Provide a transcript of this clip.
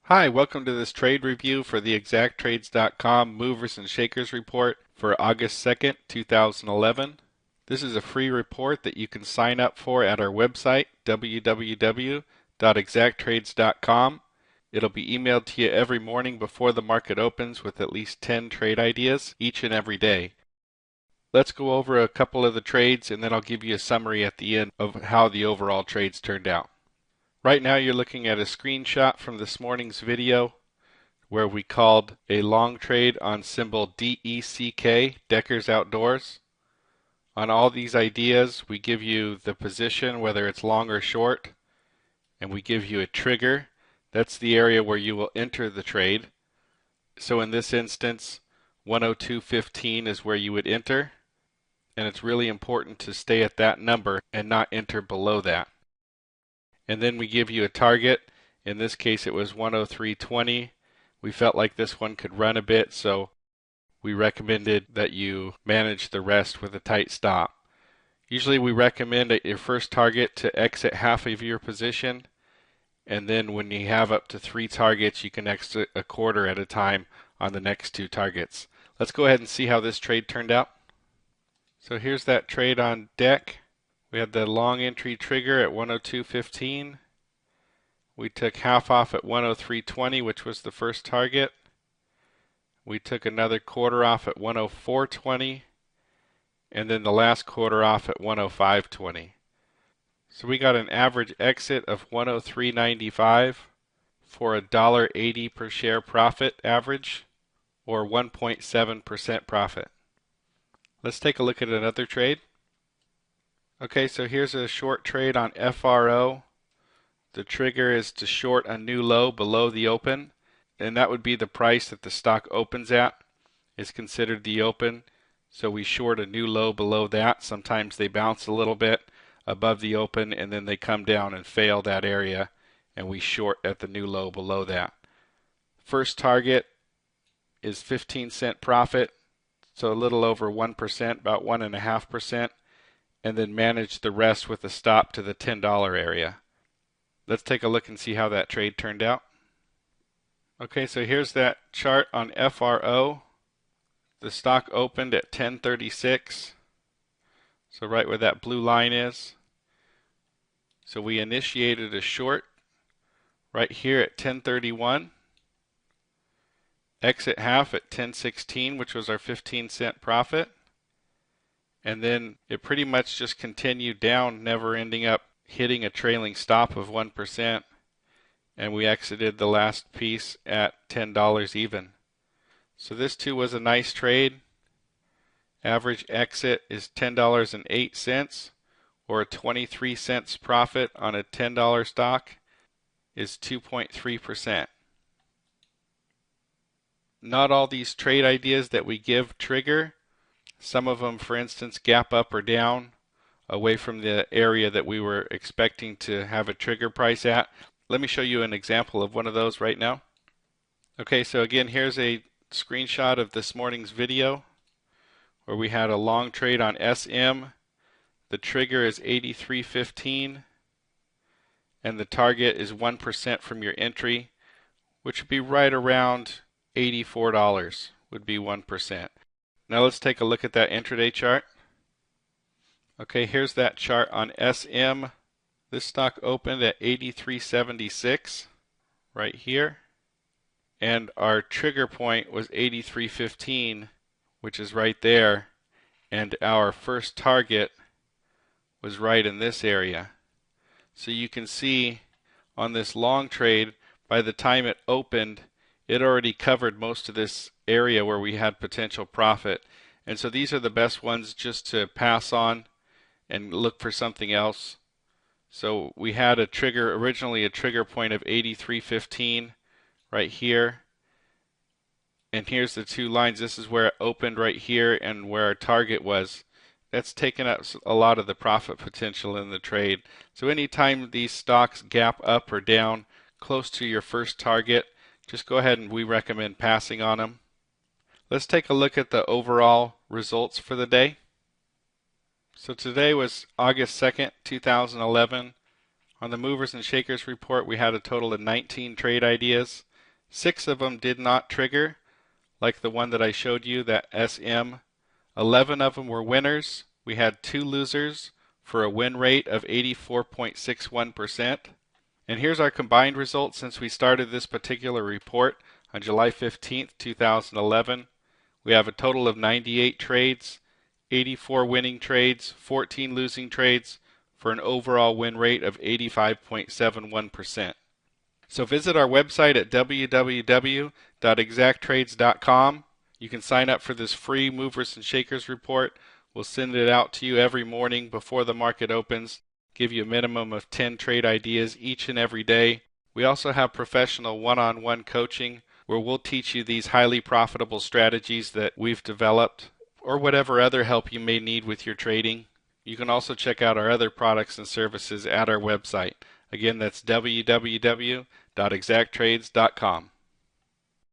Hi, welcome to this trade review for the exacttrades.com Movers and Shakers report for August 2nd, 2011. This is a free report that you can sign up for at our website, www.exacttrades.com. It'll be emailed to you every morning before the market opens with at least 10 trade ideas each and every day. Let's go over a couple of the trades and then I'll give you a summary at the end of how the overall trades turned out. Right now you're looking at a screenshot from this morning's video where we called a long trade on symbol DECK, Deckers Outdoors. On all these ideas we give you the position, whether it's long or short, and we give you a trigger. That's the area where you will enter the trade. So in this instance 102.15 is where you would enter, and it's really important to stay at that number and not enter below that. And then we give you a target. In this case it was 103.20. We felt like this one could run a bit, so we recommended that you manage the rest with a tight stop. Usually we recommend at your first target to exit half of your position, and then when you have up to 3 targets you can exit a quarter at a time on the next 2 targets. Let's go ahead and see how this trade turned out. So here's that trade on deck. We had the long entry trigger at 102.15. We took half off at 103.20, which was the first target. We took another quarter off at 104.20, and then the last quarter off at 105.20. So we got an average exit of 103.95 for a $1.80 per share profit average, or 1.7% profit. Let's take a look at another trade. Okay, so here's a short trade on FRO. The trigger is to short a new low below the open, and that would be the price that the stock opens at is considered the open. So we short a new low below that. Sometimes they bounce a little bit above the open and then they come down and fail that area, and we short at the new low below that. First target is 15-cent profit, so a little over 1%, about 1.5%, and then manage the rest with a stop to the $10 area. Let's take a look and see how that trade turned out. Okay, so here's that chart on FRO. The stock opened at 10.36, so right where that blue line is. So we initiated a short right here at 10.31, exit half at 10.16, which was our 15-cent profit, and then it pretty much just continued down, never ending up hitting a trailing stop of 1%, and we exited the last piece at $10 even. So this too was a nice trade. Average exit is $10.08, or a 23 cents profit on a $10 stock is 2.3%. Not all these trade ideas that we give trigger. Some of them, for instance, gap up or down away from the area that we were expecting to have a trigger price at. Let me show you an example of one of those right now. Okay, so again, here's a screenshot of this morning's video where we had a long trade on SM. The trigger is 83.15 and the target is 1% from your entry, which would be right around $84 would be 1%. Now let's take a look at that intraday chart. Okay, here's that chart on SM. This stock opened at 83.76 right here, and our trigger point was 83.15, which is right there, and our first target was right in this area. So you can see on this long trade, by the time it opened, it already covered most of this area where we had potential profit. And so these are the best ones just to pass on and look for something else. So we had a trigger, originally a trigger point of 83.15 right here. And here's the two lines. This is where it opened right here and where our target was. That's taken up a lot of the profit potential in the trade. So anytime these stocks gap up or down close to your first target, just go ahead and we recommend passing on them. Let's take a look at the overall results for the day. So today was August 2nd, 2011. On the Movers and Shakers report, we had a total of 19 trade ideas. 6 of them did not trigger, like the one that I showed you, that SM. 11 of them were winners. We had 2 losers for a win rate of 84.61%. And here's our combined results since we started this particular report on July 15th, 2011. We have a total of 98 trades, 84 winning trades, 14 losing trades, for an overall win rate of 85.71%. So visit our website at www.exacttrades.com. You can sign up for this free movers and shakers report. We'll send it out to you every morning before the market opens, give you a minimum of 10 trade ideas each and every day. We also have professional one-on-one coaching where we'll teach you these highly profitable strategies that we've developed, or whatever other help you may need with your trading. You can also check out our other products and services at our website. Again, that's www.exacttrades.com.